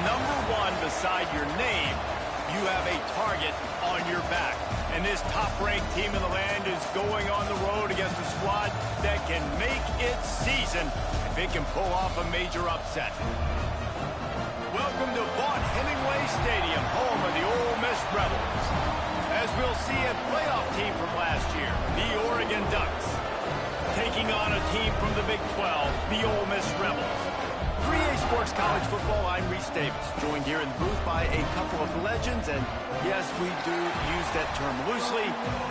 number one beside your name, you have a target on your back. And this top-ranked team in the land is going on the road against a squad that can make its season if it can pull off a major upset. Welcome to Vaught-Hemingway Stadium, home of the Ole Miss Rebels. As we'll see a playoff team from last year, the Oregon Ducks, taking on a team from the Big 12, the Ole Miss Rebels. 3A Sports College Football, I'm Reese Davis, joined here in the booth by a couple of legends, and yes, we do use that term loosely.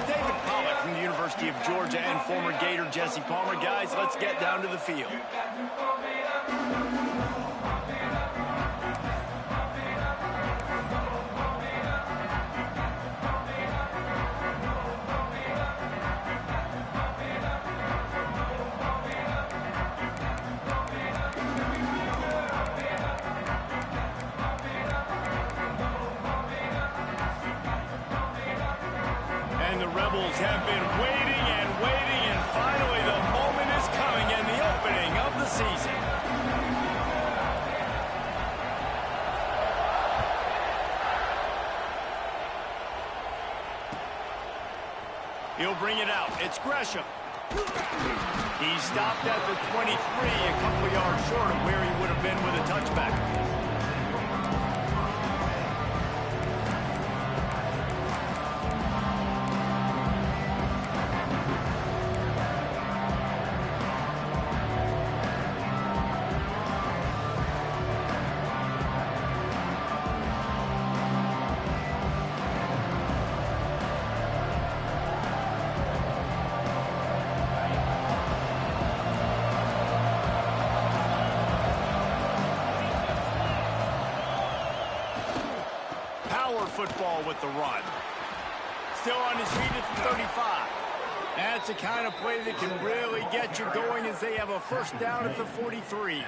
David Pollack from the University of Georgia and former Gator Jesse Palmer. Guys, let's get down to the field. Have been waiting and waiting, and finally the moment is coming in the opening of the season. He'll bring it out. It's Gresham. He stopped at the 23, a couple of yards short of where he would have been with a touchback. Football with the run. Still on his feet at the 35. That's the kind of play that can really get you going as they have a first down at the 43.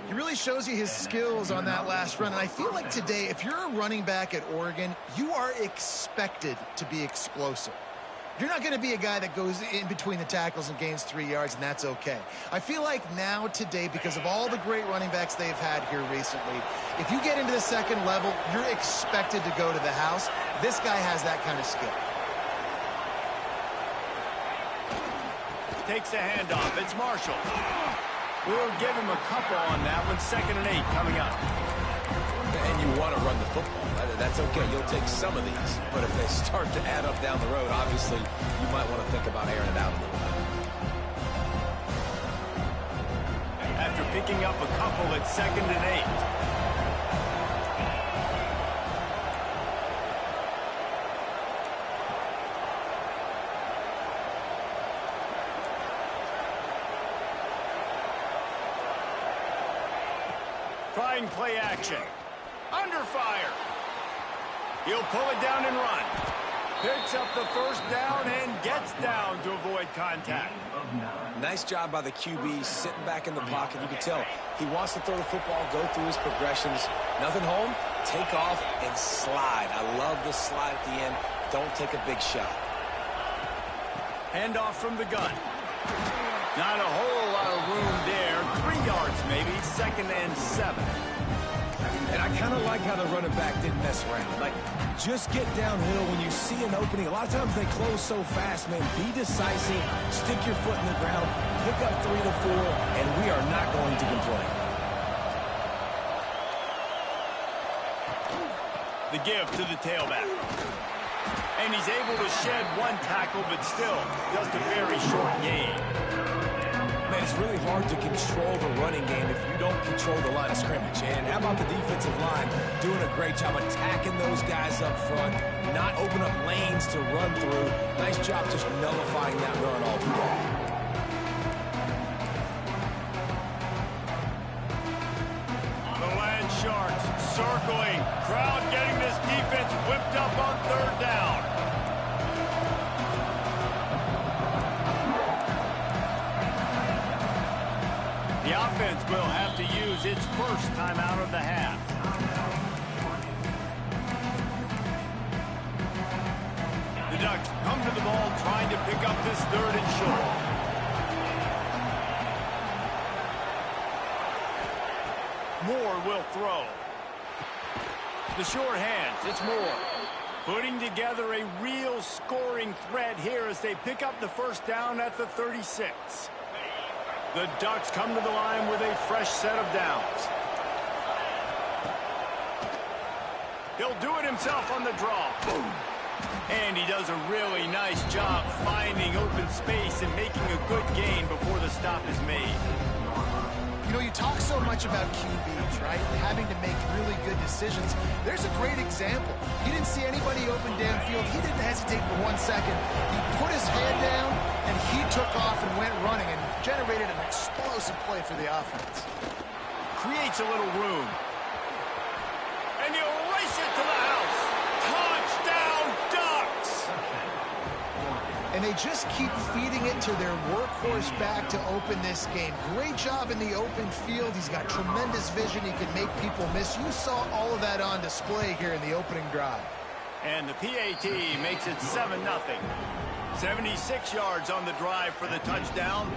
He really shows you his skills on that last run. And I feel like today, if you're a running back at Oregon, you are expected to be explosive. You're not going to be a guy that goes in between the tackles and gains 3 yards, and that's okay. I feel like now, today, because of all the great running backs they've had here recently, if you get into the second level, you're expected to go to the house. This guy has that kind of skill. Takes a handoff. It's Marshall. We'll give him a couple on that one. 2nd and 8 coming up. And you want to run the football. That's okay. You'll take some of these. But if they start to add up down the road, obviously, you might want to think about airing it out a little bit. After picking up a couple at 2nd and 8. Trying play action. Under fire. He'll pull it down and run. Picks up the first down and gets down to avoid contact. Nice job by the QB sitting back in the pocket. You can tell he wants to throw the football, go through his progressions. Nothing home, take off and slide. I love the slide at the end. Don't take a big shot. Handoff from the gun. Not a whole lot of room there. 3 yards maybe. 2nd and 7. And I kind of like how the running back didn't mess around. Like, just get downhill when you see an opening. A lot of times they close so fast, man. Be decisive, stick your foot in the ground, pick up 3 to 4, and we are not going to complain. The give to the tailback. And he's able to shed 1 tackle, but still just a very short gain. Man, it's really hard to control the running game if you don't control the line of scrimmage. And how about the defensive line doing a great job attacking those guys up front, not open up lanes to run through. Nice job just nullifying that run altogether. The Land Sharks circling. Crowd getting this defense whipped up on 3rd down. The offense will have to use its first timeout of the half. The Ducks come to the ball trying to pick up this 3rd and short. Moore will throw. The short hands, it's Moore. Putting together a real scoring threat here as they pick up the first down at the 36. The Ducks come to the line with a fresh set of downs. He'll do it himself on the draw. Boom. And he does a really nice job finding open space and making a good gain before the stop is made. You know, you talk so much about QBs, right? Having to make really good decisions. There's a great example. He didn't see anybody open downfield. He didn't hesitate for 1 second. He put his head down, and he took off and went running and generated an explosive play for the offense. Creates a little room. And he'll race it to the house. Touchdown, Ducks! And they just keep feeding it to their workhorse back to open this game. Great job in the open field. He's got tremendous vision. He can make people miss. You saw all of that on display here in the opening drive. And the PAT makes it 7-0. 76 yards on the drive for the touchdown.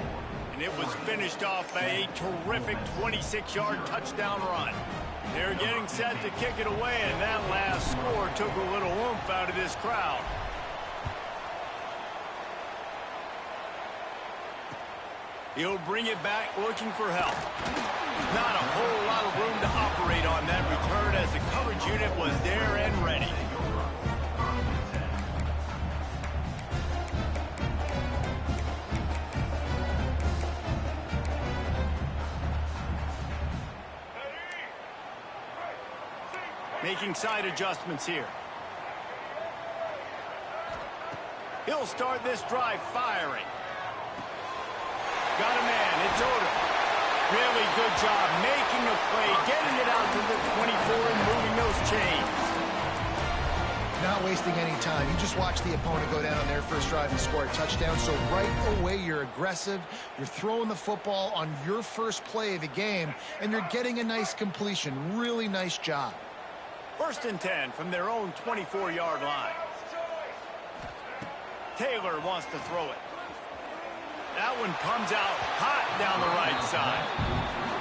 And it was finished off by a terrific 26-yard touchdown run. They're getting set to kick it away, and that last score took a little oomph out of this crowd. He'll bring it back looking for help. Not a whole lot of room to operate on that return as the coverage unit was there and ready. Making side adjustments here. He'll start this drive firing. Got a man, it's Odom. Really good job making a play, getting it out to the 24 and moving those chains. Not wasting any time. You just watch the opponent go down on their first drive and score a touchdown. So right away, you're aggressive. You're throwing the football on your first play of the game, and you're getting a nice completion. Really nice job. 1st and 10 from their own 24-yard line. Taylor wants to throw it. That one comes out hot down the right side.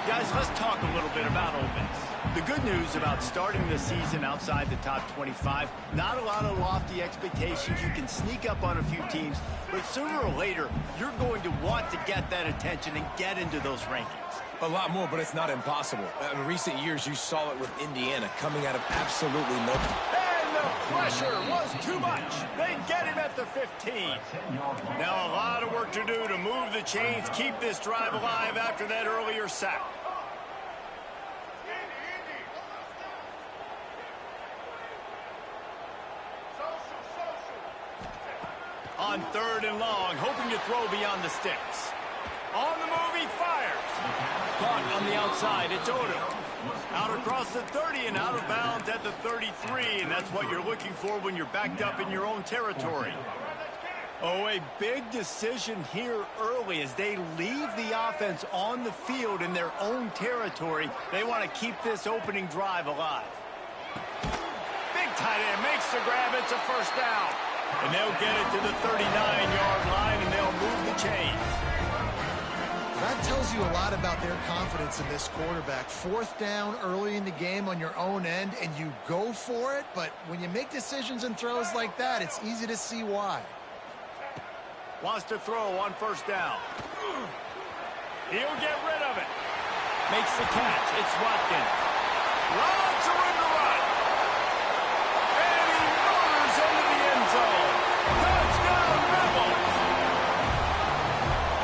Guys, let's talk a little bit about Ole Miss. The good news about starting the season outside the top 25, not a lot of lofty expectations. You can sneak up on a few teams, but sooner or later, you're going to want to get that attention and get into those rankings. A lot more, but it's not impossible. In recent years, you saw it with Indiana coming out of absolutely nothing. And the pressure was too much. They get him at the 15. Now a lot of work to do to move the chains, keep this drive alive after that earlier sack. On 3rd and long, hoping to throw beyond the sticks. On the move, he fires. Caught on the outside, it's Odom. Out across the 30 and out of bounds at the 33, and that's what you're looking for when you're backed up in your own territory. Oh, a big decision here early as they leave the offense on the field in their own territory. They want to keep this opening drive alive. Big tight end makes the grab. It's a first down. And they'll get it to the 39-yard line, and they'll move the chains. That tells you a lot about their confidence in this quarterback. 4th down early in the game on your own end, and you go for it. But when you make decisions and throws like that, it's easy to see why. Wants to throw on 1st down. He'll get rid of it. Makes the catch. It's Watkins. Lots of room to run. And he motors into the end zone. Touchdown, Rebels.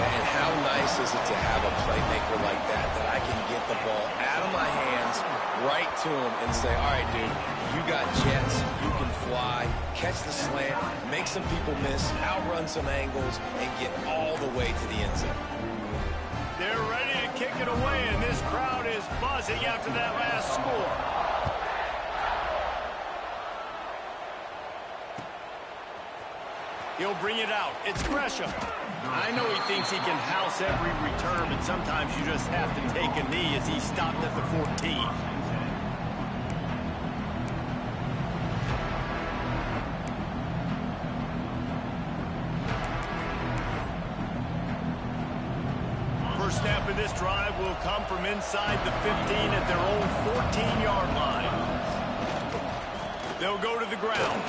And how nice is it to have a playmaker like that I can get the ball out of my hands, right to him, and say, all right, dude, you got jets, you can fly, catch the slant, make some people miss, outrun some angles, and get all the way to the end zone. They're ready to kick it away, and this crowd is buzzing after that last score. He'll bring it out. It's Gresham. I know he thinks he can house every return, but sometimes you just have to take a knee as he stopped at the 14. First snap of this drive will come from inside the 15 at their own 14-yard line. They'll go to the ground.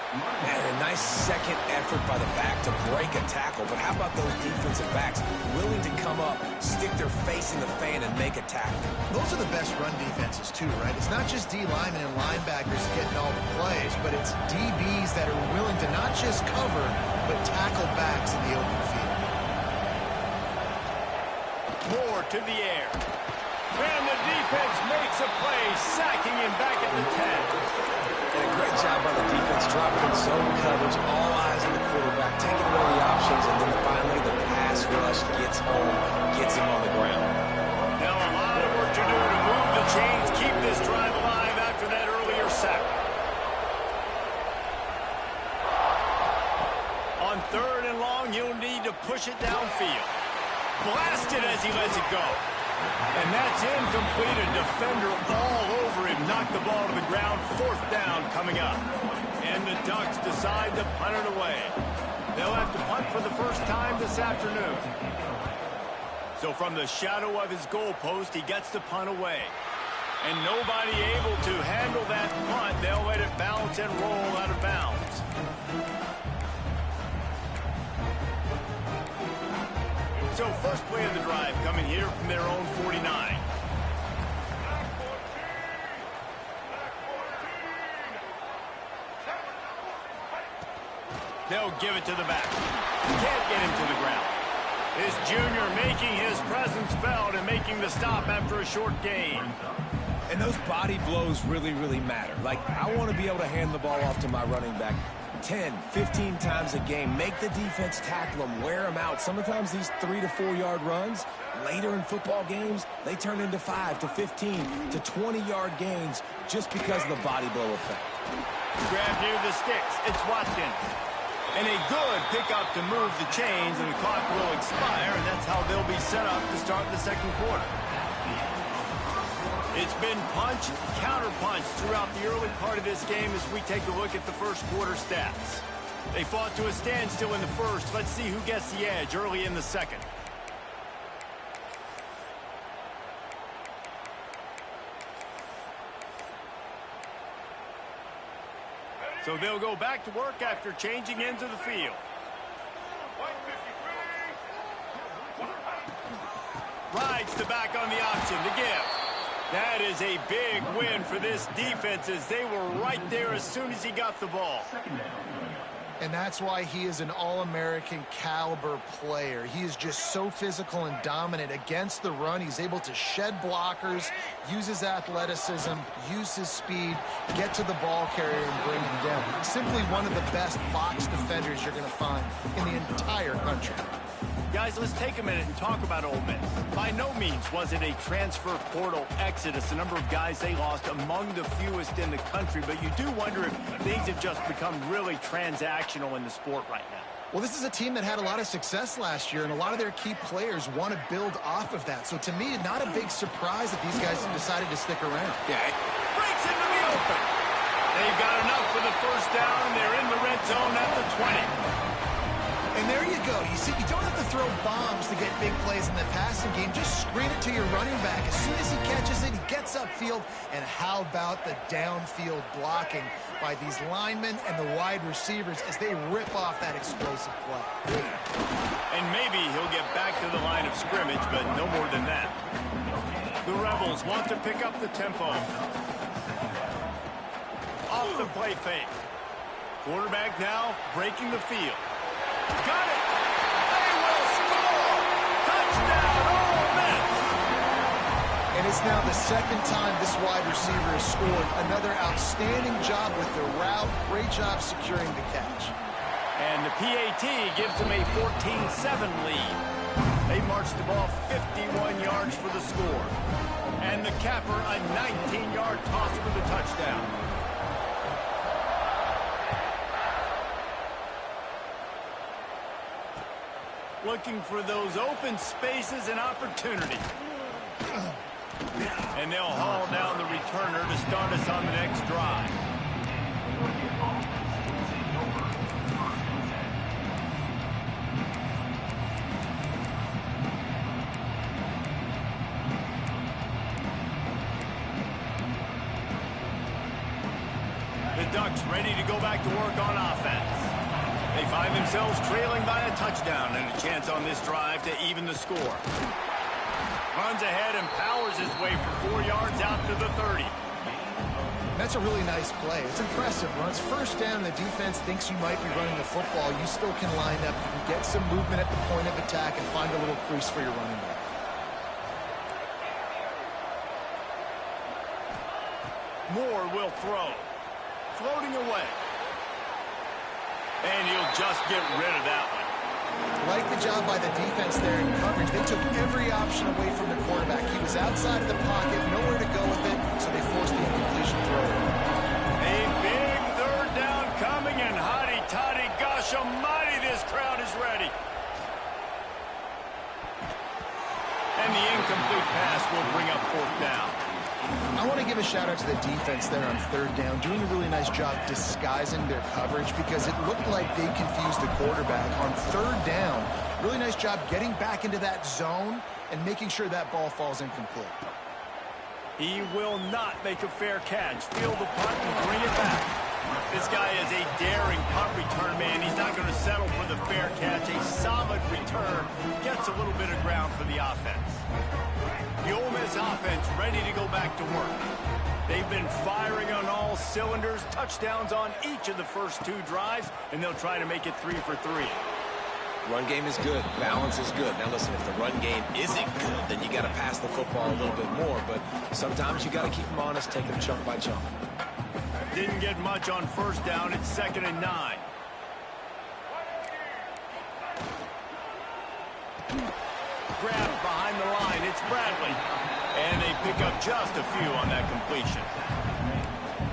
Man, a nice second effort by the back to break a tackle. But how about those defensive backs willing to come up, stick their face in the fan, and make a tackle? Those are the best run defenses, too, right? It's not just D linemen and linebackers getting all the plays, but it's DBs that are willing to not just cover, but tackle backs in the open field. Moore to the air. And the defense makes a play, sacking him back at the 10. And a great job by the defense, dropping in zone coverage, all eyes on the quarterback, taking away the options, and then finally the pass rush gets home, gets him on the ground. Now a lot of work to do to move the chains, keep this drive alive after that earlier sack. On 3rd and long, he'll need to push it downfield. Blasted as he lets it go. And that's incomplete. A defender all over him. Knocked the ball to the ground. 4th down coming up. And the Ducks decide to punt it away. They'll have to punt for the first time this afternoon. So from the shadow of his goalpost, he gets the punt away. And nobody able to handle that punt. They'll let it bounce and roll out of bounds. So first play of the drive coming here from their own 49. They'll give it to the back. Can't get him to the ground. This junior making his presence felt and making the stop after a short gain. And those body blows really, really matter. Like, I want to be able to hand the ball off to my running back 10, 15 times a game. Make the defense tackle them, wear them out. Sometimes these 3 to 4 yard runs, later in football games, they turn into 5 to 15 to 20 yard gains just because of the body blow effect. Grab near the sticks. It's Watkins. And a good pickup to move the chains, and the clock will expire, and that's how they'll be set up to start the second quarter. It's been punch, counter-punch throughout the early part of this game as we take a look at the first quarter stats. They fought to a standstill in the first. Let's see who gets the edge early in the second. So they'll go back to work after changing into the field. Rides the back on the option to give. That is a big win for this defense as they were right there as soon as he got the ball. And that's why he is an All-American caliber player. He is just so physical and dominant against the run. He's able to shed blockers, use his athleticism, use his speed, get to the ball carrier and bring him down. Simply one of the best box defenders you're going to find in the entire country. Guys, let's take a minute and talk about Ole Miss. By no means was it a transfer portal exodus. The number of guys they lost among the fewest in the country, but you do wonder if things have just become really transactional in the sport right now. Well, this is a team that had a lot of success last year, and a lot of their key players want to build off of that. So to me, not a big surprise that these guys have decided to stick around. Yeah, it breaks into the open. They've got enough for the first down, and they're in the red zone at the 20. And there you go. You see, you don't have to throw bombs to get big plays in the passing game. Just screen it to your running back. As soon as he catches it, he gets upfield. And how about the downfield blocking by these linemen and the wide receivers as they rip off that explosive play. And maybe he'll get back to the line of scrimmage, but no more than that. The Rebels want to pick up the tempo. Off the play fake. Quarterback now breaking the field. Got it! They will score! Touchdown, Ole Miss! And it's now the second time this wide receiver has scored. Another outstanding job with the route. Great job securing the catch. And the PAT gives them a 14-7 lead. They marched the ball 51 yards for the score. And the capper, a 19-yard toss for the touchdown. Looking for those open spaces and opportunity. And they'll haul down the returner to start us on the next drive. ready to go back to work on offense. They find themselves trailing by a touchdown and a chance on this drive to even the score. Runs ahead and powers his way for 4 yards out to the 30. That's a really nice play. It's impressive. Runs first down, the defense thinks you might be running the football. You still can line up. You can get some movement at the point of attack and find a little crease for your running back. Moore will throw. Floating away. And he'll just get rid of that one. Like the job by the defense there in coverage. They took every option away from the quarterback. He was outside of the pocket, nowhere to go with it, so they forced the incompletion throw. A big third down coming, and hotty toddy, gosh almighty, this crowd is ready. And the incomplete pass will bring up fourth down. I want to give a shout out to the defense there on third down, doing a really nice job disguising their coverage because it looked like they confused the quarterback on third down. Really nice job getting back into that zone and making sure that ball falls incomplete. He will not make a fair catch. Field the punt and bring it back. This guy is a daring punt return man. He's not going to settle for the fair catch. A solid return gets a little bit of ground for the offense. The Ole Miss offense ready to go back to work. They've been firing on all cylinders, touchdowns on each of the first 2 drives, and they'll try to make it 3 for 3. Run game is good. Balance is good. Now, listen, if the run game isn't good, then you got to pass the football a little bit more. But sometimes you got to keep them honest, take them chunk by chunk. Didn't get much on first down. It's 2nd and 9. Grabbed behind the line. It's Bradley. And they pick up just a few on that completion.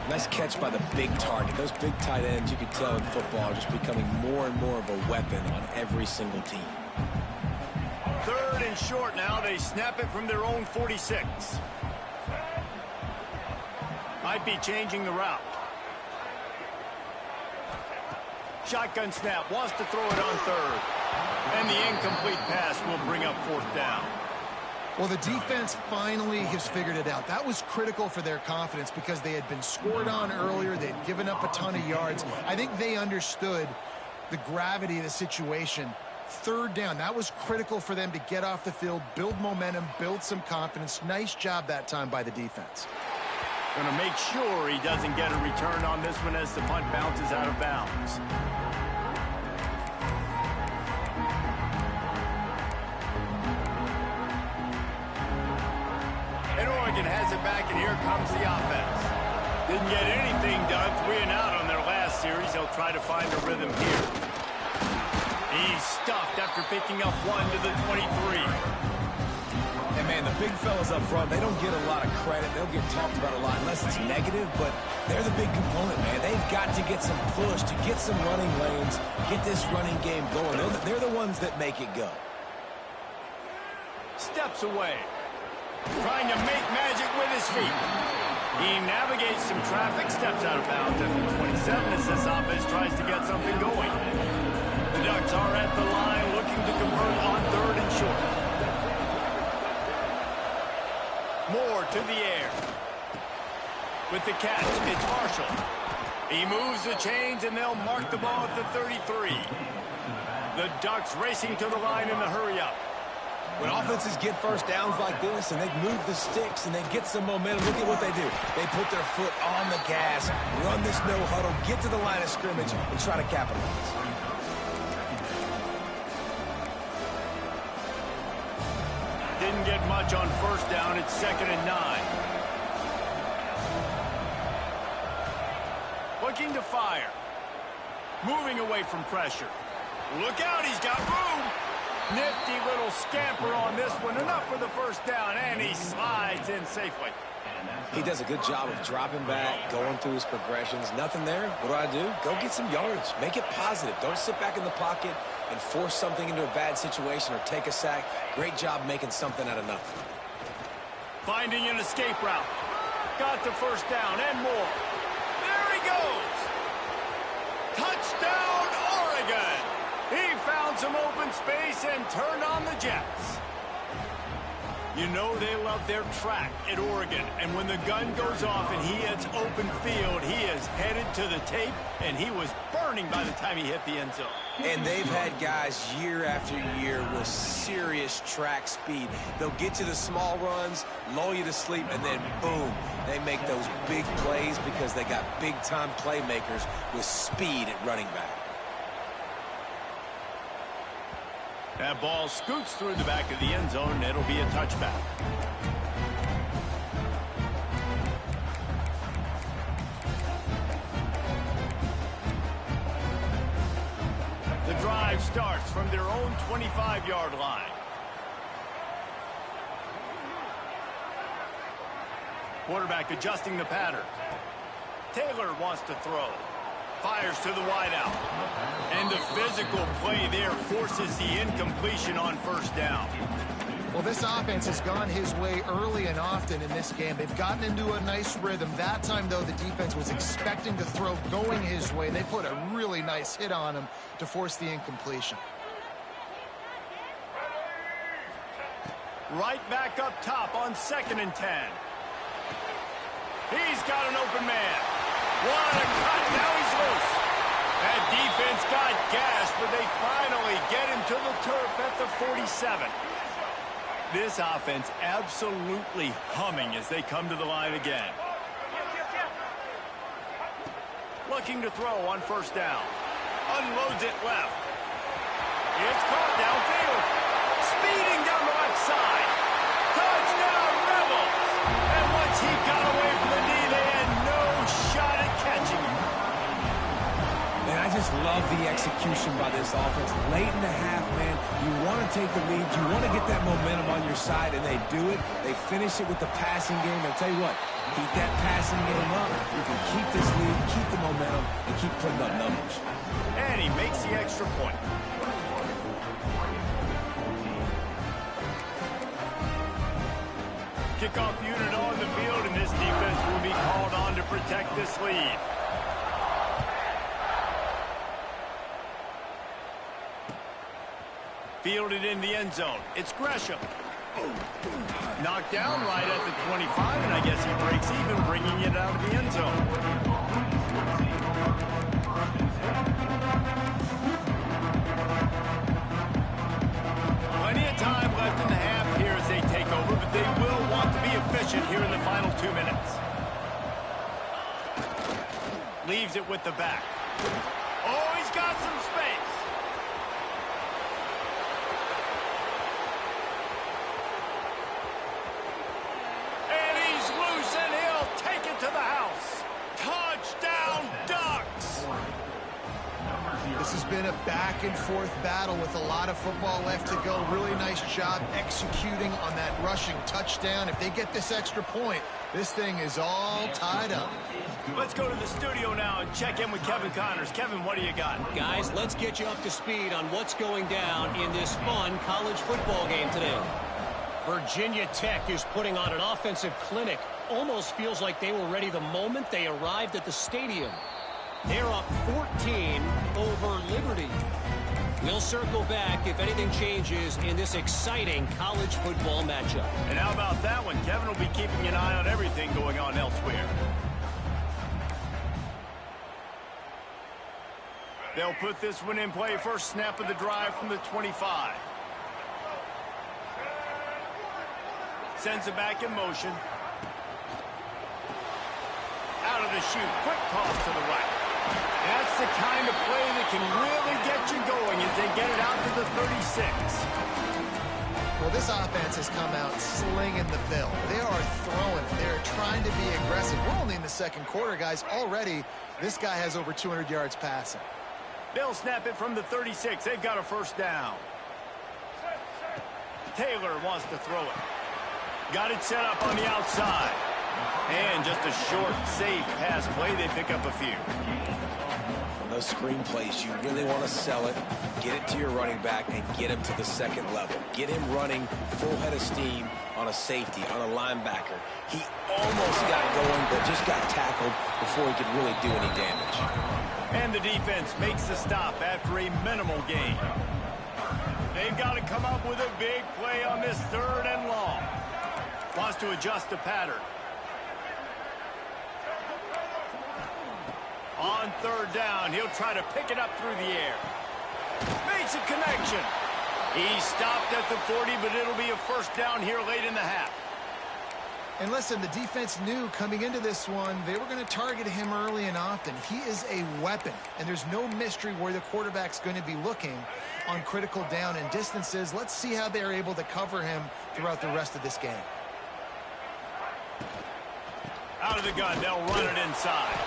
Nice catch by the big target. Those big tight ends, you can tell in football, are just becoming more and more of a weapon on every single team. 3rd and short now. They snap it from their own 46. Might be changing the route. Shotgun snap. Wants to throw it on 3rd. And the incomplete pass will bring up 4th down. Well, the defense finally has figured it out. That was critical for their confidence because they had been scored on earlier. They'd given up a ton of yards. I think they understood the gravity of the situation. 3rd down, that was critical for them to get off the field, build momentum, build some confidence. Nice job that time by the defense. Going to make sure he doesn't get a return on this one as the punt bounces out of bounds. And Oregon has it back, and here comes the offense. Didn't get anything done, 3 and out on their last series. They'll try to find a rhythm here. He's stuffed after picking up 1 to the 23. And, man, the big fellas up front, they don't get a lot of credit. They'll get talked about a lot unless it's negative, but they're the big component, man. They've got to get some push, to get some running lanes, get this running game going. They're the ones that make it go. Steps away. Trying to make magic with his feet. He navigates some traffic, steps out of bounds at the 27 as this offense tries to get something going. The Ducks are at the line looking to convert on 3rd and short. Moore to the air. With the catch, it's Marshall. He moves the chains, and they'll mark the ball at the 33. The Ducks racing to the line in the hurry-up. When offenses get first downs like this and they move the sticks and they get some momentum, look at what they do. They put their foot on the gas, run this no huddle, get to the line of scrimmage, and try to capitalize. Didn't get much on first down. It's 2nd and 9. Looking to fire. Moving away from pressure. Look out, he's got room. Nifty little scamper on this one. Enough for the first down, and he slides in safely. He does a good job of dropping back, going through his progressions. Nothing there. What do? Go get some yards. Make it positive. Don't sit back in the pocket and force something into a bad situation or take a sack. Great job making something out of nothing. Finding an escape route. Got the first down and more. There he goes. Touchdown, Oregon. He found some open space and turned on the Jets. You know they love their track at Oregon, and when the gun goes off and he hits open field, he is headed to the tape, and he was burning by the time he hit the end zone. And they've had guys year after year with serious track speed. They'll get to the small runs, lull you to sleep, and then boom, they make those big plays because they got big-time playmakers with speed at running back. That ball scoots through the back of the end zone, and it'll be a touchback. The drive starts from their own 25-yard line. Quarterback adjusting the pattern. Taylor wants to throw. Fires to the wideout. And the physical play there forces the incompletion on first down. Well, this offense has gone his way early and often in this game. They've gotten into a nice rhythm. That time, though, the defense was expecting to throw going his way. They put a really nice hit on him to force the incompletion. Right back up top on 2nd and 10. He's got an open man. What a cut. Now he's loose. That defense got gashed, but they finally get him to the turf at the 47. This offense absolutely humming as they come to the line again. Looking to throw on first down. Unloads it left. It's caught downfield. Speeding down the left side. Touchdown, Rebels. And once he got away from the knee, they had no shot at catching him. And I just love the execution by this offense. Late in the half, man, you want to take the lead. You want to get that momentum on your side, and they do it. They finish it with the passing game. I'll tell you what, keep that passing game up. You can keep this lead, keep the momentum, and keep putting up numbers. And he makes the extra point. Kickoff unit on the field, and this defense will be called on to protect this lead. Fielded in the end zone. It's Gresham. Knocked down right at the 25, and I guess he breaks even, bringing it out of the end zone. Plenty of time left in the half here as they take over, but they will want to be efficient here in the final 2 minutes. Leaves it with the back. Oh, he's got some space. To the house. Touchdown, Ducks! This has been a back-and-forth battle with a lot of football left to go. Really nice job executing on that rushing touchdown. If they get this extra point, this thing is all tied up. Let's go to the studio now and check in with Kevin Connors. Kevin, what do you got? Guys, let's get you up to speed on what's going down in this fun college football game today. Virginia Tech is putting on an offensive clinic. Almost feels like they were ready the moment they arrived at the stadium. They're up 14 over Liberty. We'll circle back if anything changes in this exciting college football matchup. And how about that one? Kevin will be keeping an eye on everything going on elsewhere. They'll put this one in play. First snap of the drive from the 25. Sends it back in motion. Out of the chute. Quick toss to the right. That's the kind of play that can really get you going as they get it out to the 36. Well, this offense has come out slinging the bill. They are throwing it. They're trying to be aggressive. We're only in the second quarter, guys. Already, this guy has over 200 yards passing. They'll snap it from the 36. They've got a first down. Taylor wants to throw it. Got it set up on the outside. And just a short, safe pass play. They pick up a few. On those screen plays, you really want to sell it, get it to your running back, and get him to the second level. Get him running full head of steam on a safety, on a linebacker. He almost got going, but just got tackled before he could really do any damage. And the defense makes the stop after a minimal gain. They've got to come up with a big play on this 3rd and long. Wants to adjust the pattern. On third down, he'll try to pick it up through the air. Makes a connection. He stopped at the 40, but it'll be a first down here late in the half. And listen, the defense knew coming into this one, they were going to target him early and often. He is a weapon, and there's no mystery where the quarterback's going to be looking on critical down and distances. Let's see how they're able to cover him throughout the rest of this game. Out of the gun, they'll run it inside.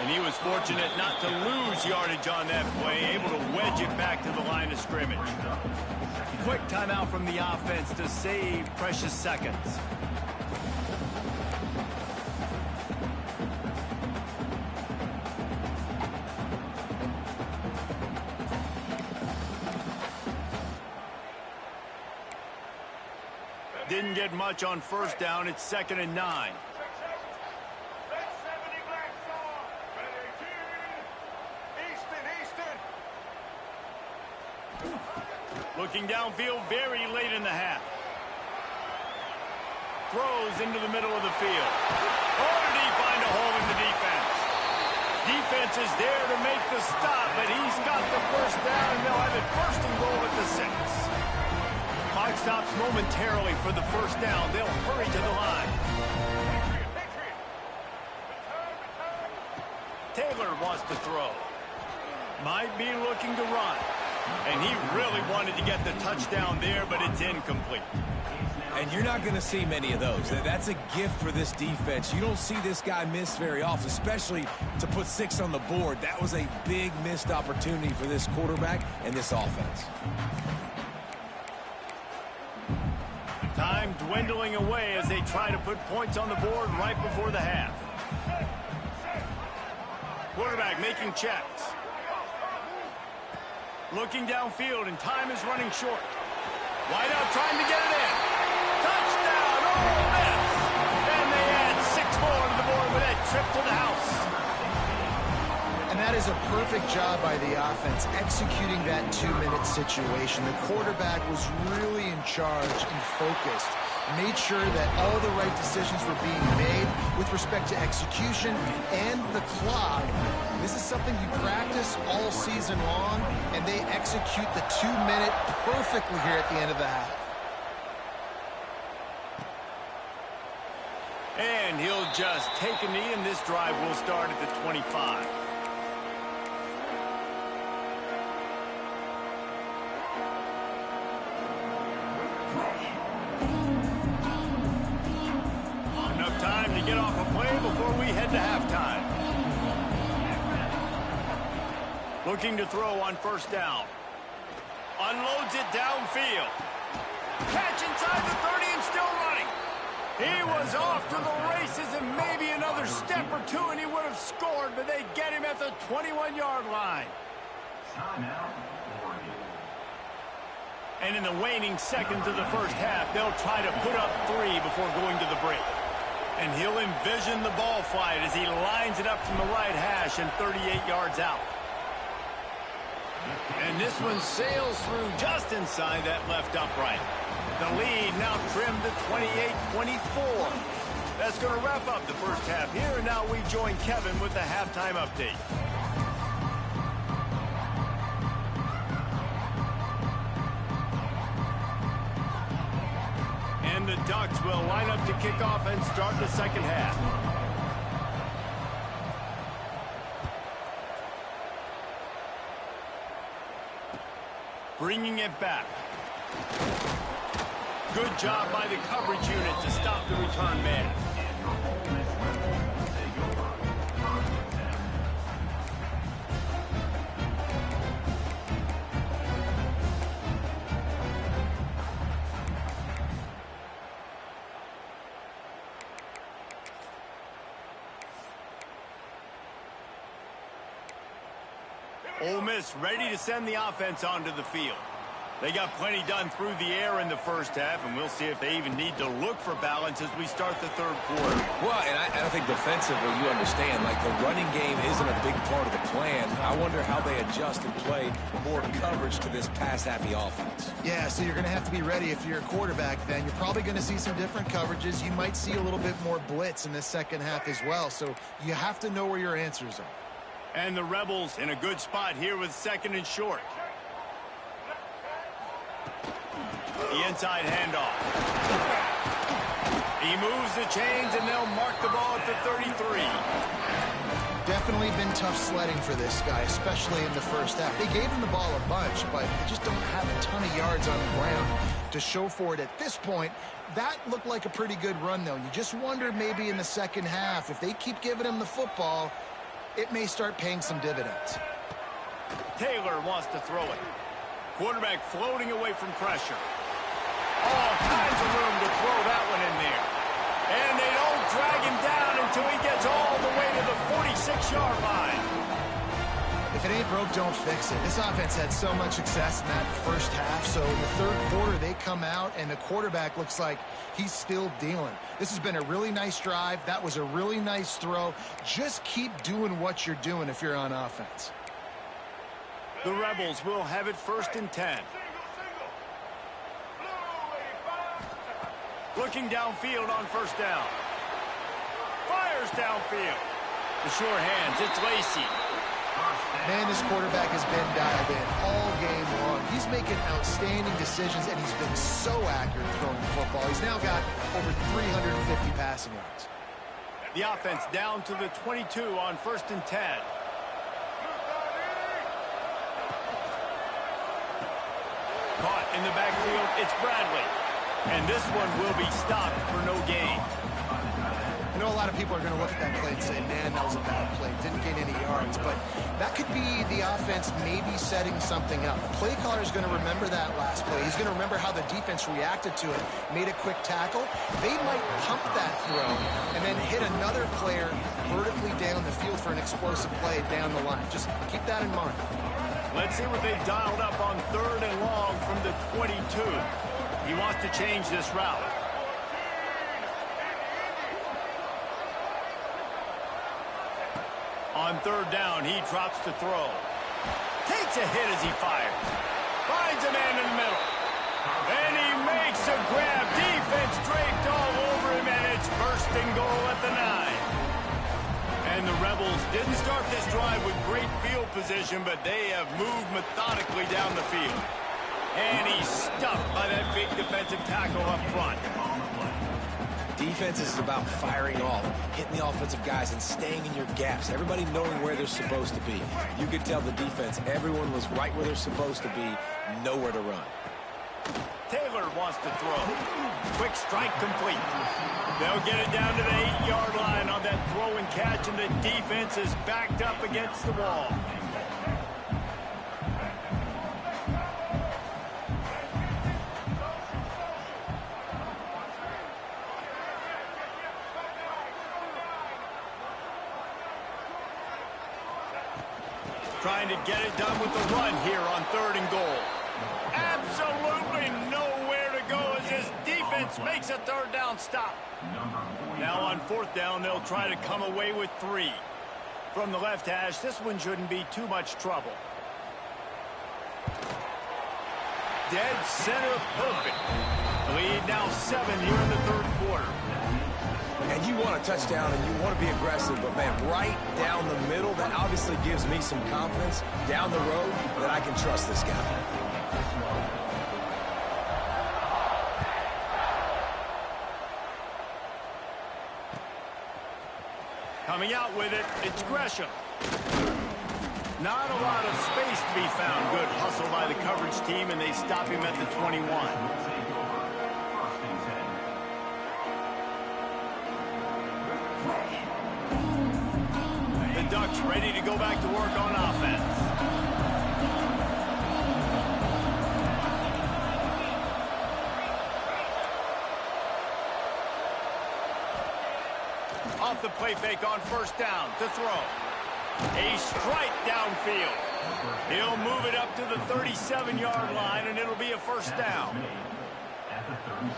And he was fortunate not to lose yardage on that play, able to wedge it back to the line of scrimmage. Quick timeout from the offense to save precious seconds. Didn't get much on first down. It's 2nd and 9. Looking downfield very late in the half. Throws into the middle of the field. Oh, did he find a hole in the defense? Defense is there to make the stop, but he's got the first down, and they'll have it first and goal at the 6. Clock stops momentarily for the first down. They'll hurry to the line. Taylor wants to throw. Might be looking to run. And he really wanted to get the touchdown there, but it's incomplete. And you're not going to see many of those. That's a gift for this defense. You don't see this guy miss very often, especially to put 6 on the board. That was a big missed opportunity for this quarterback and this offense. Time dwindling away as they try to put points on the board right before the half. Quarterback making checks. Looking downfield, and time is running short. Wide out trying to get it in. Touchdown, Ole Miss! And they add 6 more to the board with that trip to the house. And that is a perfect job by the offense, executing that 2-minute situation. The quarterback was really in charge and focused. Made sure that all the right decisions were being made with respect to execution and the clock. This is something you practice all season long, and they execute the 2-minute perfectly here at the end of the half. And he'll just take a knee, and this drive will start at the 25. Enough time to get off a play before we head to halftime. Looking to throw on first down. Unloads it downfield. Catch inside the 30 and still running. He was off to the races, and maybe another step or two and he would have scored, but they get him at the 21-yard line. And in the waning seconds of the first half, they'll try to put up 3 before going to the break. And he'll envision the ball flight as he lines it up from the right hash and 38 yards out. And this one sails through just inside that left upright. The lead now trimmed to 28-24. That's going to wrap up the first half here, and now we join Kevin with the halftime update. And the Ducks will line up to kick off and start the second half. Bringing it back. Good job by the coverage unit to stop the return man. Ole Miss ready to send the offense onto the field. They got plenty done through the air in the first half, and we'll see if they even need to look for balance as we start the third quarter. Well, and I think defensively, you understand, like the running game isn't a big part of the plan. I wonder how they adjust and play more coverage to this pass-happy offense. Yeah, so you're going to have to be ready if you're a quarterback then. You're probably going to see some different coverages. You might see a little bit more blitz in the second half as well, so you have to know where your answers are. And the Rebels in a good spot here with 2nd and short. The inside handoff. He moves the chains, and they'll mark the ball at the 33. Definitely been tough sledding for this guy, especially in the first half. They gave him the ball a bunch, but they just don't have a ton of yards on the ground to show for it at this point. That looked like a pretty good run, though. You just wonder maybe in the second half, if they keep giving him the football, it may start paying some dividends. Taylor wants to throw it. Quarterback floating away from pressure. All kinds of room to throw that one in there. And they don't drag him down until he gets all the way to the 46-yard line. If it ain't broke, don't fix it. This offense had so much success in that first half, so in the third quarter they come out and the quarterback looks like he's still dealing. This has been a really nice drive. That was a really nice throw. Just keep doing what you're doing if you're on offense. The Rebels will have it 1st and 10. Looking downfield on 1st down. Fires downfield. The sure hands, it's Lacey. Man, this quarterback has been dialed in all game long. He's making outstanding decisions, and he's been so accurate throwing the football. He's now got over 350 passing yards. The offense down to the 22 on 1st and 10. Caught in the backfield, it's Bradley. And this one will be stopped for no gain. I know a lot of people are going to look at that play and say, man, that was a bad play. Didn't gain any yards. But that could be the offense maybe setting something up. The play caller is going to remember that last play. He's going to remember how the defense reacted to it, made a quick tackle. They might pump that throw and then hit another player vertically down the field for an explosive play down the line. Just keep that in mind. Let's see what they've dialed up on 3rd and long from the 22. He wants to change this route. On 3rd down, he drops to throw. Takes a hit as he fires. Finds a man in the middle. And he makes a grab. Defense draped all over him, and it's 1st and goal at the 9. And the Rebels didn't start this drive with great field position, but they have moved methodically down the field. And he's stuffed by that big defensive tackle up front. Defense is about firing off, hitting the offensive guys, and staying in your gaps. Everybody knowing where they're supposed to be. You could tell the defense, everyone was right where they're supposed to be, nowhere to run. Taylor wants to throw. Quick strike complete. They'll get it down to the 8-yard line on that throw and catch, and the defense is backed up against the wall. Trying to get it done with the run here on 3rd and goal. Absolutely nowhere to go as this defense makes a 3rd down stop. Now on 4th down, they'll try to come away with 3. From the left hash, this one shouldn't be too much trouble. Dead center perfect. Lead now 7 here in the 3rd quarter. And you want a touchdown and you want to be aggressive, but man, right down the middle, that obviously gives me some confidence down the road that I can trust this guy. Coming out with it, it's Gresham. Not a lot of space to be found. Good hustle by the coverage team, and they stop him at the 21. The Ducks ready to go back to work on offense. Off the play fake on 1st down to throw. A strike downfield. He'll move it up to the 37-yard line, and it'll be a first down.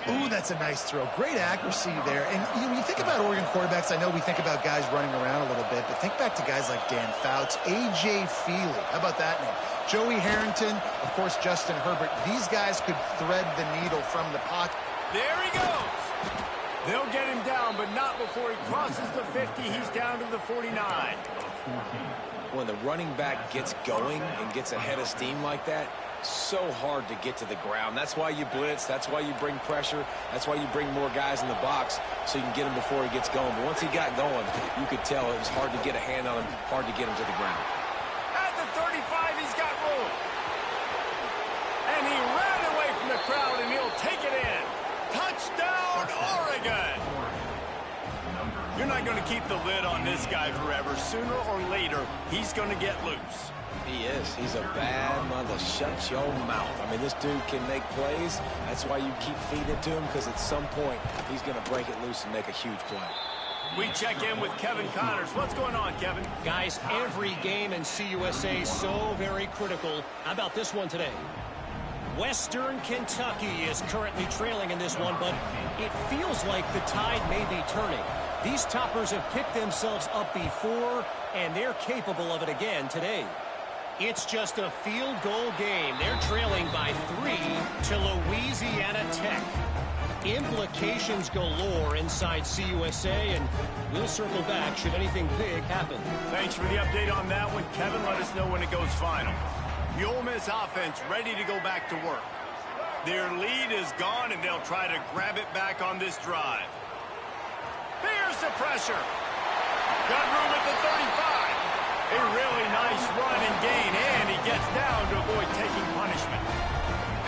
Ooh, that's a nice throw. Great accuracy there. And when you think about Oregon quarterbacks, I know we think about guys running around a little bit, but think back to guys like Dan Fouts, A.J. Feely. How about that name? Joey Harrington, of course, Justin Herbert. These guys could thread the needle from the pocket. There he goes. They'll get him down, but not before he crosses the 50. He's down to the 49. When the running back gets going and gets ahead of steam like that, so hard to get to the ground. That's why you blitz. That's why you bring pressure. That's why you bring more guys in the box so you can get him before he gets going. But once he got going, you could tell it was hard to get a hand on him, hard to get him to the ground. At the 35, he's got room. And he ran away from the crowd, and he'll take it in. Touchdown, Oregon! You're not going to keep the lid on this guy forever. Sooner or later, he's going to get loose. He is. He's a bad mother. Shut your mouth. I mean, this dude can make plays. That's why you keep feeding it to him, because at some point, he's going to break it loose and make a huge play. We check in with Kevin Connors. What's going on, Kevin? Guys, every game in CUSA so very critical. How about this one today? Western Kentucky is currently trailing in this one, but it feels like the tide may be turning. These toppers have picked themselves up before, and they're capable of it again today. It's just a field goal game. They're trailing by 3 to Louisiana Tech. Implications galore inside CUSA, and we'll circle back should anything big happen. Thanks for the update on that one, Kevin. Let us know when it goes final. The Ole Miss offense ready to go back to work. Their lead is gone, and they'll try to grab it back on this drive. Here's the pressure. Got room at the 35. A really nice run and gain, and he gets down to avoid taking punishment.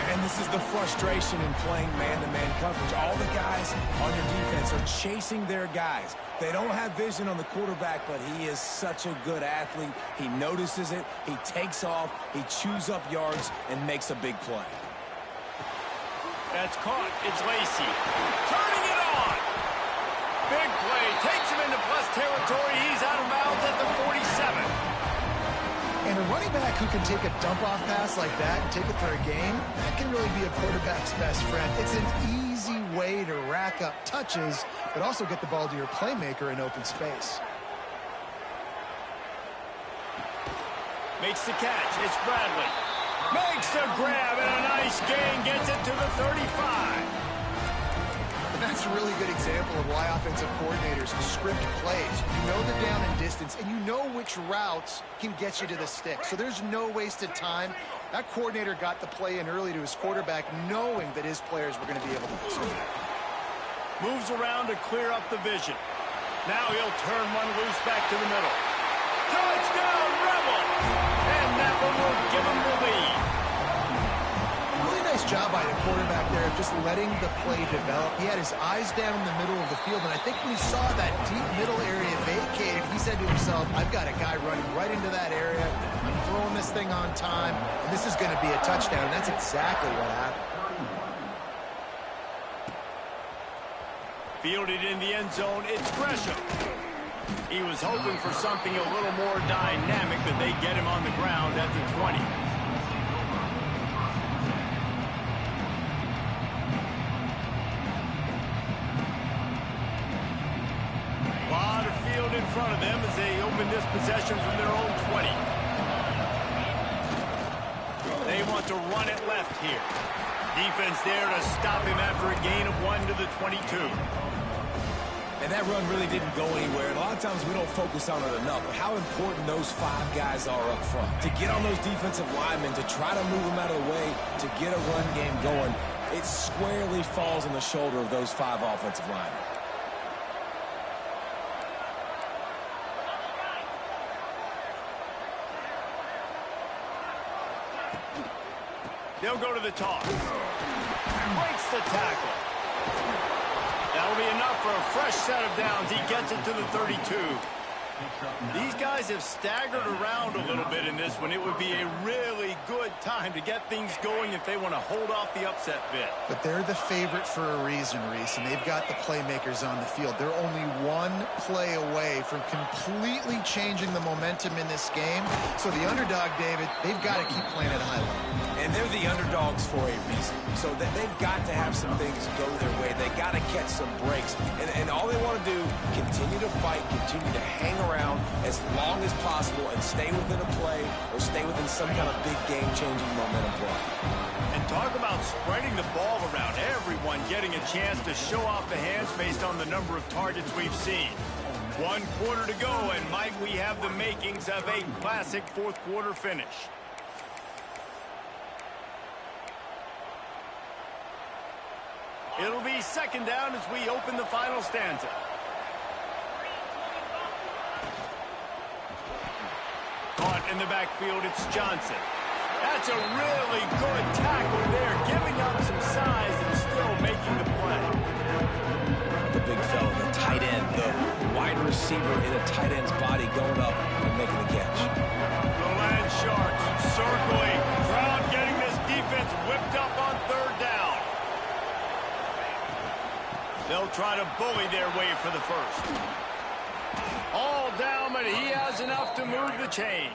And this is the frustration in playing man-to-man coverage. All the guys on your defense are chasing their guys. They don't have vision on the quarterback, but he is such a good athlete. He notices it, he takes off, he chews up yards, and makes a big play. That's caught. It's Lacey. Turning it on. Big play. Takes him into plus territory. He's out of bounds at the 47. And a running back who can take a dump-off pass like that and take it for a gain, that can really be a quarterback's best friend. It's an easy way to rack up touches, but also get the ball to your playmaker in open space. Makes the catch. It's Bradley. Makes the grab, and a nice gain. Gets it to the 35. And that's a really good example of why offensive coordinators script plays. You know the down and distance, and you know which routes can get you to the stick. So there's no wasted time. That coordinator got the play in early to his quarterback, knowing that his players were going to be able to pursue it. Moves around to clear up the vision. Now he'll turn one loose back to the middle. Touchdown, Rebel! And that one will give him the lead. Really nice job by the quarterback there of just letting the play develop. He had his eyes down the middle of the field, and I think when he saw that deep middle area vacated, he said to himself, I've got a guy running right into that area. I'm throwing this thing on time, and this is going to be a touchdown. And that's exactly what happened. Fielded in the end zone, it's Gresham. He was hoping for something a little more dynamic, but they get him on the ground at the 20. A lot of field in front of them as they open this possession from their own 20. They want to run it left here. Defense there to stop him after a gain of 1 to the 22. And that run really didn't go anywhere. And a lot of times we don't focus on it enough. But how important those 5 guys are up front. To get on those defensive linemen, to try to move them out of the way, to get a run game going, it squarely falls on the shoulder of those 5 offensive linemen. They'll go to the toss. Breaks the tackle. That'll be enough for a fresh set of downs. He gets it to the 32. These guys have staggered around a little bit in this one. It would be a really good time to get things going if they want to hold off the upset bid. But they're the favorite for a reason, Reese, and they've got the playmakers on the field. They're only one play away from completely changing the momentum in this game. So the underdog, David, they've got to keep playing at a high level. And they're the underdogs for a reason. So that they've got to have some things go their way. They got to catch some breaks. And all they want to do, continue to fight, continue to hang around as long as possible and stay within a play or stay within some kind of big game-changing momentum play. And talk about spreading the ball around. Everyone getting a chance to show off the hands based on the number of targets we've seen. 1 quarter to go, and Mike, we have the makings of a classic fourth quarter finish. It'll be second down as we open the final stanza. Caught in the backfield, it's Johnson. That's a really good tackle there, giving up some size and still making the play. The big fella, the tight end, the wide receiver in a tight end's body going up and making the catch. The Land Sharks circling. Crowd getting this defense whipped up on third down. They'll try to bully their way for the first. All down, but he has enough to move the chains.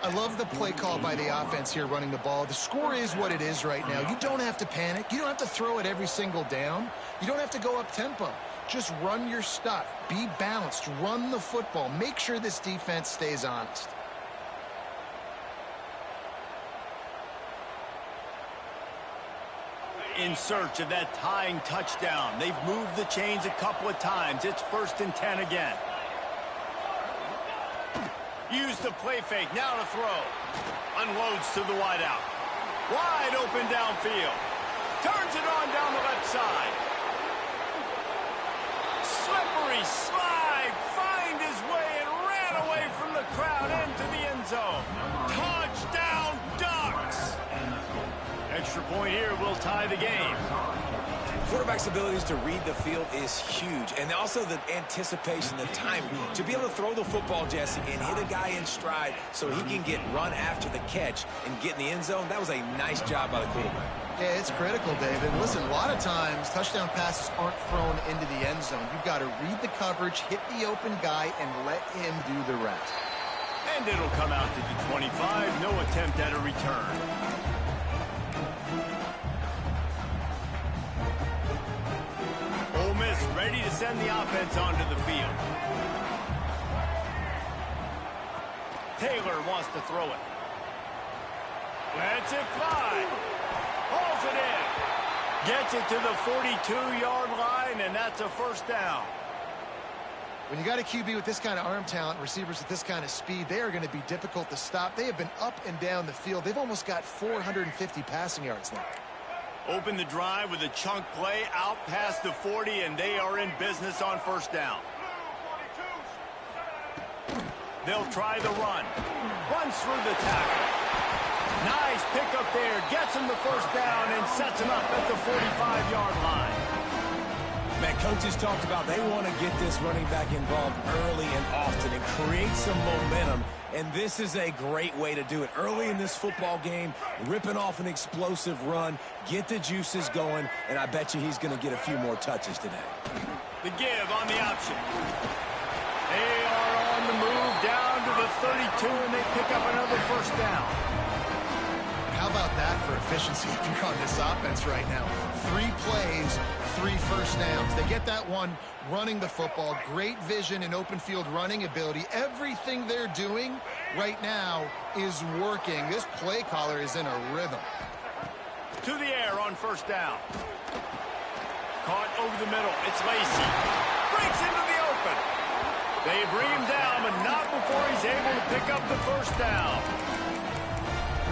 I love the play call by the offense here running the ball. The score is what it is right now. You don't have to panic. You don't have to throw it every single down. You don't have to go up tempo. Just run your stuff. Be balanced. Run the football. Make sure this defense stays honest. In search of that tying touchdown. They've moved the chains a couple of times. It's 1st and 10 again. Use the play fake. Now to throw. Unloads to the wideout. Wide open downfield. Turns it on down the left side. Slippery slide. Find his way and ran away from the crowd into the end zone. Touchdown Ducks. Extra point here will tie the game. Quarterback's abilities to read the field is huge. And also the anticipation, the timing. To be able to throw the football, Jesse, and hit a guy in stride so he can get run after the catch and get in the end zone, that was a nice job by the quarterback. Yeah, it's critical, David. Listen, a lot of times touchdown passes aren't thrown into the end zone. You've got to read the coverage, hit the open guy, and let him do the rest. And it'll come out to the 25. No attempt at a return. Ole Miss ready to send the offense onto the field. Taylor wants to throw it. Lets it fly. Hauls it in. Gets it to the 42-yard line, and that's a first down. When you got a QB with this kind of arm talent, receivers with this kind of speed, they are going to be difficult to stop. They have been up and down the field. They've almost got 450 passing yards now. Open the drive with a chunk play out past the 40, and they are in business on first down. They'll try the run. Runs through the tackle. Nice pickup there. Gets him the first down and sets him up at the 45-yard line. Man, coaches talked about they want to get this running back involved early and often and create some momentum. And this is a great way to do it. Early in this football game, ripping off an explosive run, get the juices going, and I bet you he's going to get a few more touches today. The give on the option. They are on the move down to the 32, and they pick up another first down. How about that for efficiency if you're on this offense right now? 3 plays, 3 first downs. They get that one running the football. Great vision and open field running ability. Everything they're doing right now is working. This play caller is in a rhythm. To the air on first down. Caught over the middle. It's Lacey. Breaks into the open. They bring him down, but not before he's able to pick up the first down.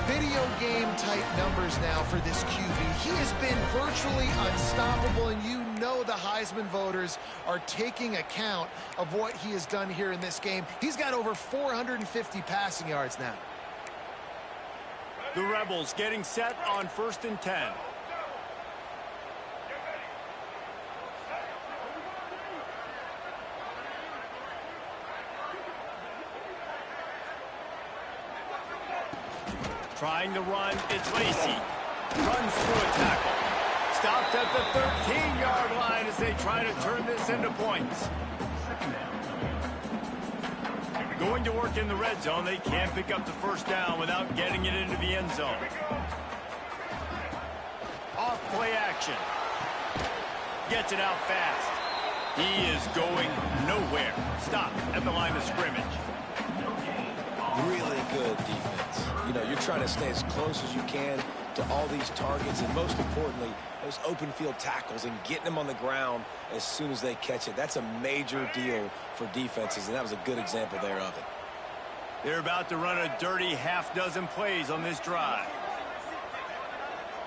Video game type numbers now for this QB. He has been virtually unstoppable, and you know the Heisman voters are taking account of what he has done here in this game. He's got over 450 passing yards now. The Rebels getting set on 1st and 10. Trying to run, it's Lacey. Runs through a tackle. Stopped at the 13-yard line as they try to turn this into points. Going to work in the red zone, they can't pick up the first down without getting it into the end zone. Off play action. Gets it out fast. He is going nowhere. Stop at the line of scrimmage. Really good defense. You know, you're trying to stay as close as you can to all these targets, and most importantly, those open field tackles and getting them on the ground as soon as they catch it. That's a major deal for defenses, and that was a good example there of it. They're about to run a dirty half-dozen plays on this drive.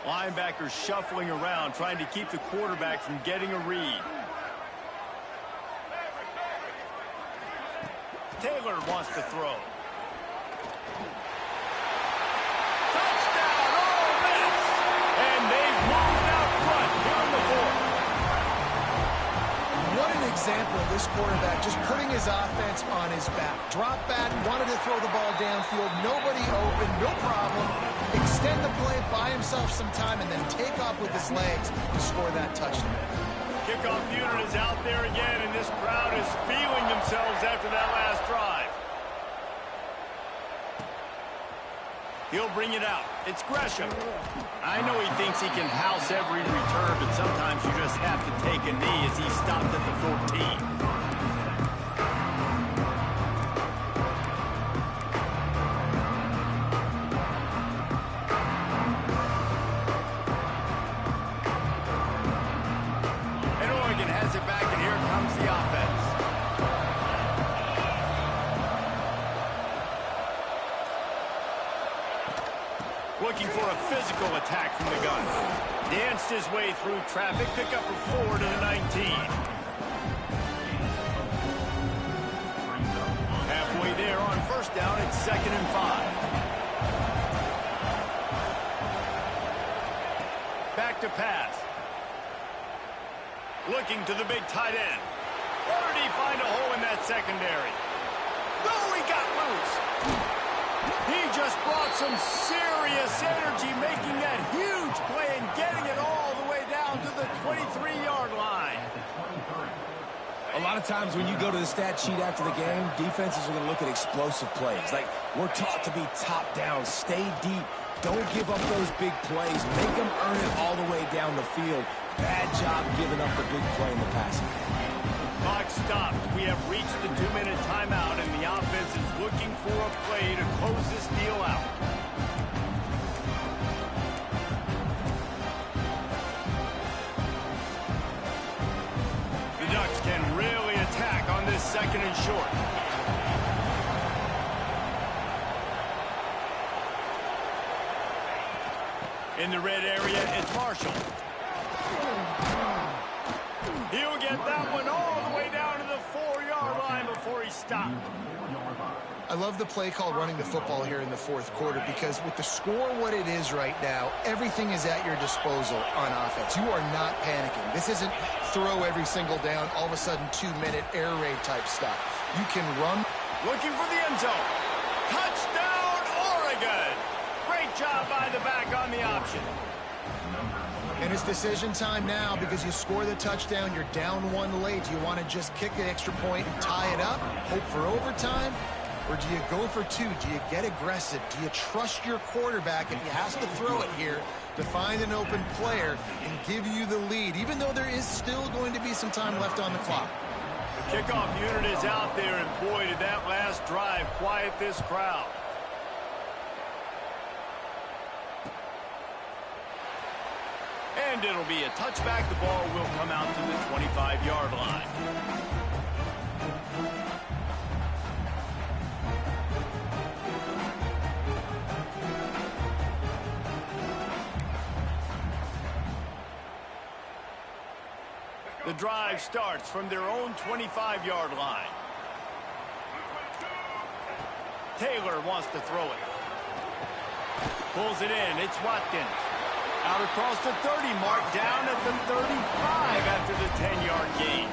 Linebackers shuffling around, trying to keep the quarterback from getting a read. Taylor wants to throw. Touchdown, Ole Miss! And they've moved out front here in the fourth. What an example of this quarterback just putting his offense on his back. Drop back, wanted to throw the ball downfield, nobody open, no problem. Extend the play, buy himself some time, and then take off with his legs to score that touchdown. Kickoff unit is out there again, and this crowd is feeling themselves after that last drive. He'll bring it out. It's Gresham. I know he thinks he can house every return, but sometimes you just have to take a knee as he stopped at the 14. Looking for a physical attack from the gun. Danced his way through traffic. Pick up a 4 to the 19. Halfway there on first down. It's 2nd and 5. Back to pass. Looking to the big tight end. Where did he find a hole in that secondary? No, he got loose. He just brought some serious energy, making that huge play and getting it all the way down to the 23-yard line. A lot of times when you go to the stat sheet after the game, defenses are going to look at explosive plays. Like, we're taught to be top down, stay deep, don't give up those big plays, make them earn it all the way down the field. Bad job giving up the big play in the passing game. Clock stops. We have reached the 2-minute timeout, and the offense is looking for a play to close this deal out. The Ducks can really attack on this 2nd and short. In the red area, it's Marshall. He'll get that one all the way down to the 4-yard line before he stopped. I love the play call running the football here in the fourth quarter because with the score what it is right now, everything is at your disposal on offense. You are not panicking. This isn't throw every single down, all of a sudden 2-minute air raid type stuff. You can run. Looking for the end zone. Touchdown, Oregon. Great job by the back on the option. And it's decision time now because you score the touchdown, you're down 1 late. Do you want to just kick the extra point and tie it up, hope for overtime? Or do you go for 2? Do you get aggressive? Do you trust your quarterback if he has to throw it here to find an open player and give you the lead, even though there is still going to be some time left on the clock? The kickoff unit is out there, and boy, did that last drive quiet this crowd. And it'll be a touchback. The ball will come out to the 25-yard line. The drive starts from their own 25-yard line. Taylor wants to throw it. Pulls it in. It's Watkins. Out across the 30 mark, down at the 35 after the 10-yard gain.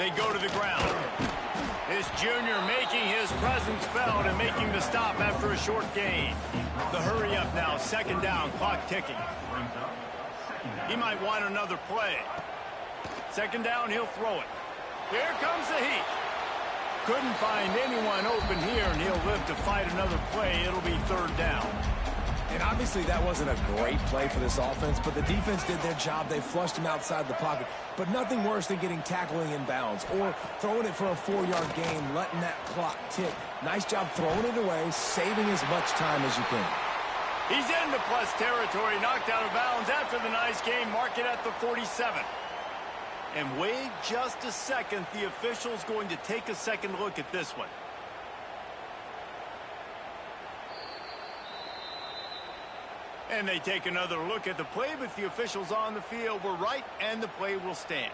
They go to the ground. This junior making his presence felt and making the stop after a short gain. The hurry up now, second down, clock ticking. He might want another play. Second down, he'll throw it. Here comes the heat. Couldn't find anyone open here, and he'll live to fight another play. It'll be third down. And obviously that wasn't a great play for this offense, but the defense did their job. They flushed him outside the pocket. But nothing worse than getting tackling in bounds or throwing it for a 4-yard gain, letting that clock tick. Nice job throwing it away, saving as much time as you can. He's into plus territory, knocked out of bounds after the nice game. Mark it at the 47. And wait just a second. The official's going to take a second look at this one. And they take another look at the play, but the officials on the field were right, and the play will stand.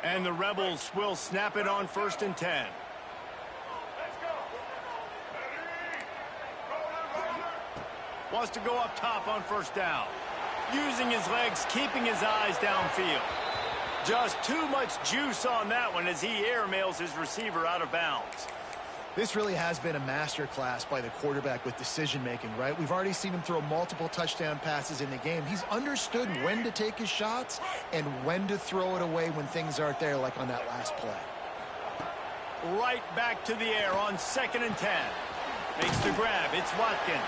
And the Rebels will snap it on 1st and 10. Wants to go up top on 1st down. Using his legs, keeping his eyes downfield. Just too much juice on that one as he airmails his receiver out of bounds. This really has been a masterclass by the quarterback with decision-making, right? We've already seen him throw multiple touchdown passes in the game. He's understood when to take his shots and when to throw it away when things aren't there, like on that last play. Right back to the air on 2nd and 10. Makes the grab. It's Watkins.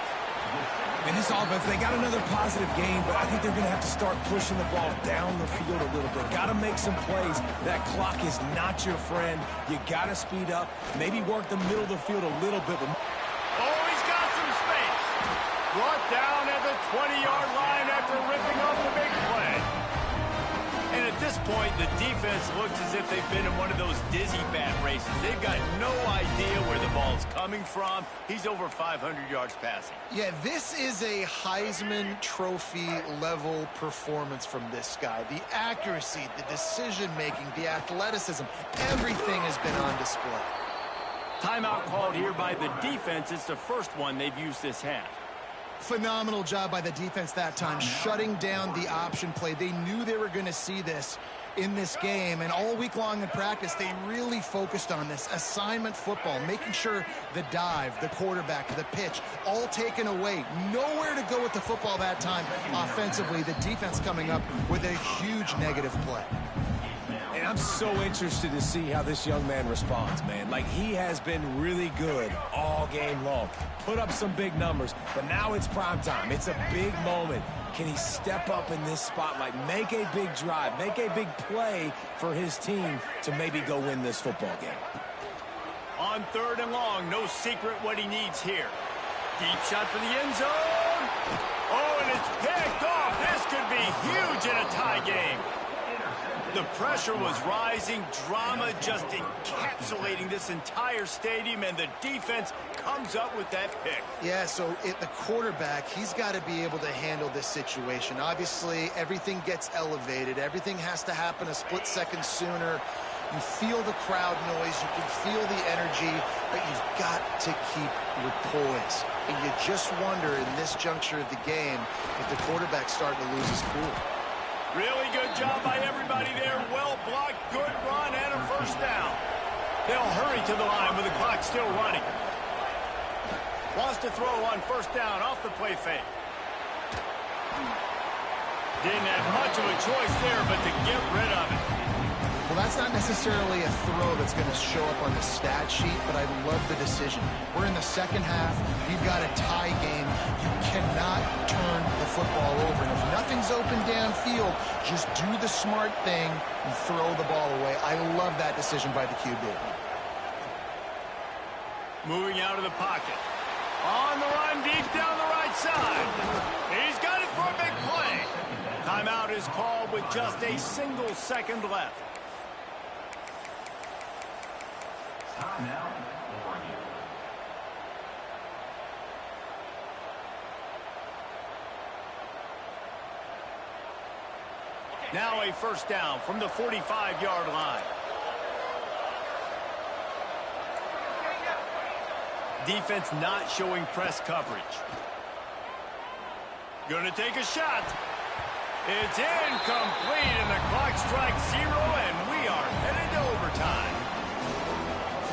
In this offense, they got another positive game, but I think they're going to have to start pushing the ball down the field a little bit. Got to make some plays. That clock is not your friend. You got to speed up, maybe work the middle of the field a little bit. Oh, he's got some space. Brought down at the 20-yard line after ripping off the big play. And at this point, the defense looks as if they've been in one of those dizzy bat races. They've got no idea where the ball's coming from. He's over 500 yards passing. Yeah, this is a Heisman Trophy level performance from this guy. The accuracy, the decision-making, the athleticism, everything has been on display. Timeout called here by the defense. It's the first one they've used this half. Phenomenal job by the defense that time, shutting down the option play. They knew they were going to see this in this game, and all week long in practice, they really focused on this assignment football, making sure the dive, the quarterback, the pitch, all taken away. Nowhere to go with the football that time offensively. The defense coming up with a huge negative play. And I'm so interested to see how this young man responds, man. Like, he has been really good all game long. Put up some big numbers, but now it's prime time. It's a big moment. Can he step up in this spotlight, make a big drive, make a big play for his team to maybe go win this football game? On 3rd and long, no secret what he needs here. Deep shot for the end zone. Oh, and it's picked off. This could be huge in a tie game. The pressure was rising, drama just encapsulating this entire stadium, and the defense comes up with that pick. Yeah, so the quarterback, he's got to be able to handle this situation. Obviously, everything gets elevated. Everything has to happen a split second sooner. You feel the crowd noise. You can feel the energy, but you've got to keep your poise. And you just wonder in this juncture of the game if the quarterback's starting to lose his cool. Really good job by everybody there. Well blocked, good run, and a 1st down. They'll hurry to the line with the clock still running. Wants to throw on 1st down off the play fake. Didn't have much of a choice there, but to get rid of it. Well, that's not necessarily a throw that's going to show up on the stat sheet, but I love the decision. We're in the second half. You've got a tie game. You cannot turn the football over. And if nothing's open downfield, just do the smart thing and throw the ball away. I love that decision by the QB. Moving out of the pocket. On the run, deep down the right side. He's got it for a big play. Timeout is called with just a single second left. Now a 1st down from the 45-yard line. Defense not showing press coverage. Gonna take a shot. It's incomplete, and the clock strikes 0, and we are headed to overtime.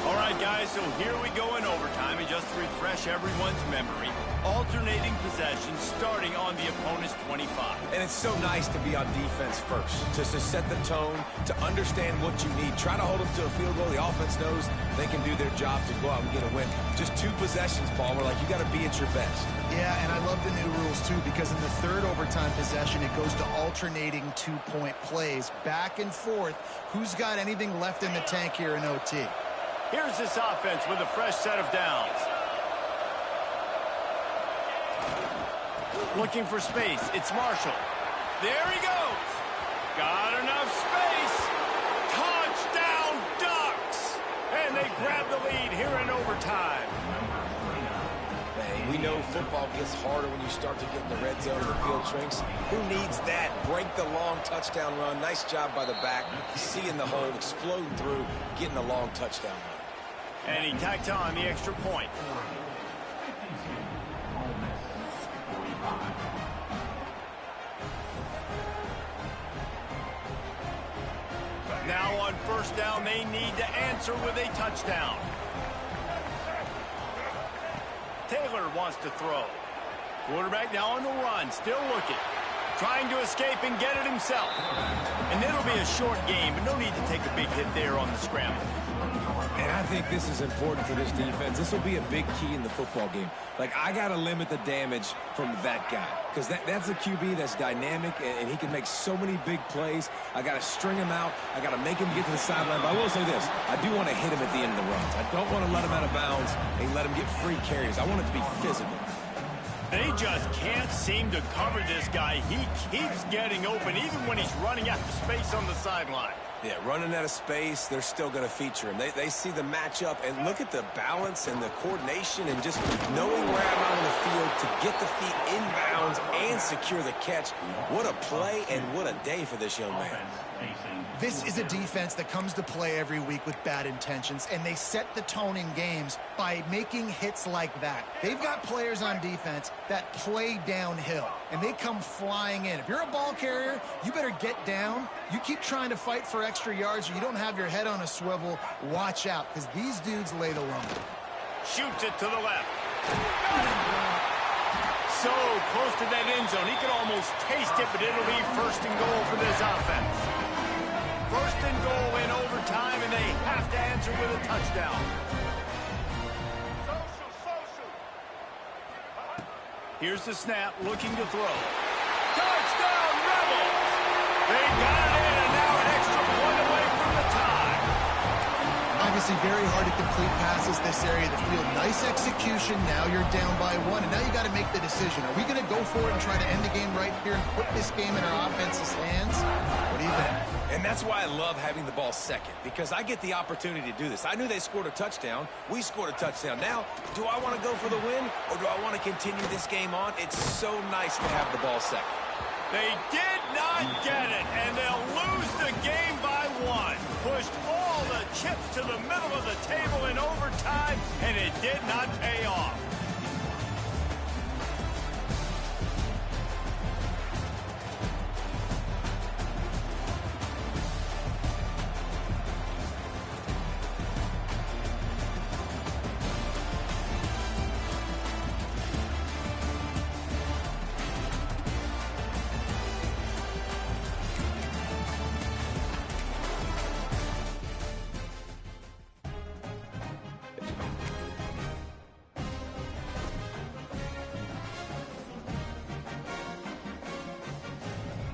All right, guys, so here we go in overtime, and just to refresh everyone's memory, alternating possession starting on the opponent's 25. And it's so nice to be on defense first, to set the tone, to understand what you need. Try to hold them to a field goal. The offense knows they can do their job to go out and get a win. Just 2 possessions, Paul. We're like, you got to be at your best. Yeah, and I love the new rules, too, because in the third overtime possession, it goes to alternating 2-point plays, back and forth. Who's got anything left in the tank here in OT? Here's this offense with a fresh set of downs. Looking for space. It's Marshall. There he goes. Got enough space. Touchdown Ducks. And they grab the lead here in overtime. Man, we know football gets harder when you start to get in the red zone and the field shrinks. Who needs that? Break the long touchdown run. Nice job by the back. Seeing the hole, exploding through, getting a long touchdown run. And he tacked on the extra point. Now on first down, they need to answer with a touchdown. Taylor wants to throw. Quarterback now on the run, still looking. Trying to escape and get it himself. And it'll be a short game, but no need to take a big hit there on the scramble. And I think this is important for this defense. This will be a big key in the football game. Like, I got to limit the damage from that guy because that's a QB that's dynamic, and he can make so many big plays. I got to string him out. I got to make him get to the sideline. But I will say this. I do want to hit him at the end of the runs. I don't want to let him out of bounds and let him get free carries. I want it to be physical. They just can't seem to cover this guy. He keeps getting open, even when he's running out of space on the sideline. Yeah, running out of space, they're still going to feature him. They see the matchup, and look at the balance and the coordination and just knowing where I'm out on the field to get the feet inbounds and secure the catch. What a play and what a day for this young man. This is a defense that comes to play every week with bad intentions, and they set the tone in games by making hits like that. They've got players on defense that play downhill, and they come flying in. If you're a ball carrier, you better get down. You keep trying to fight for extra yards, or you don't have your head on a swivel. Watch out, because these dudes lay the lumber. Shoots it to the left. So close to that end zone. He could almost taste it, but it'll be first and goal for this offense. First and goal in overtime, and they have to answer with a touchdown. Here's the snap, looking to throw. Touchdown, Rebels! They got it in, and now an extra point away from the tie. Obviously very hard to complete passes this area of the field. Nice execution. Now you're down by 1, and now you got to make the decision. Are we going to go for it and try to end the game right here and put this game in our offense's hands? What do you think? And that's why I love having the ball second, because I get the opportunity to do this. I knew they scored a touchdown. We scored a touchdown. Now, do I want to go for the win, or do I want to continue this game on? It's so nice to have the ball second. They did not get it, and they'll lose the game by 1. Pushed all the chips to the middle of the table in overtime, and it did not pay off.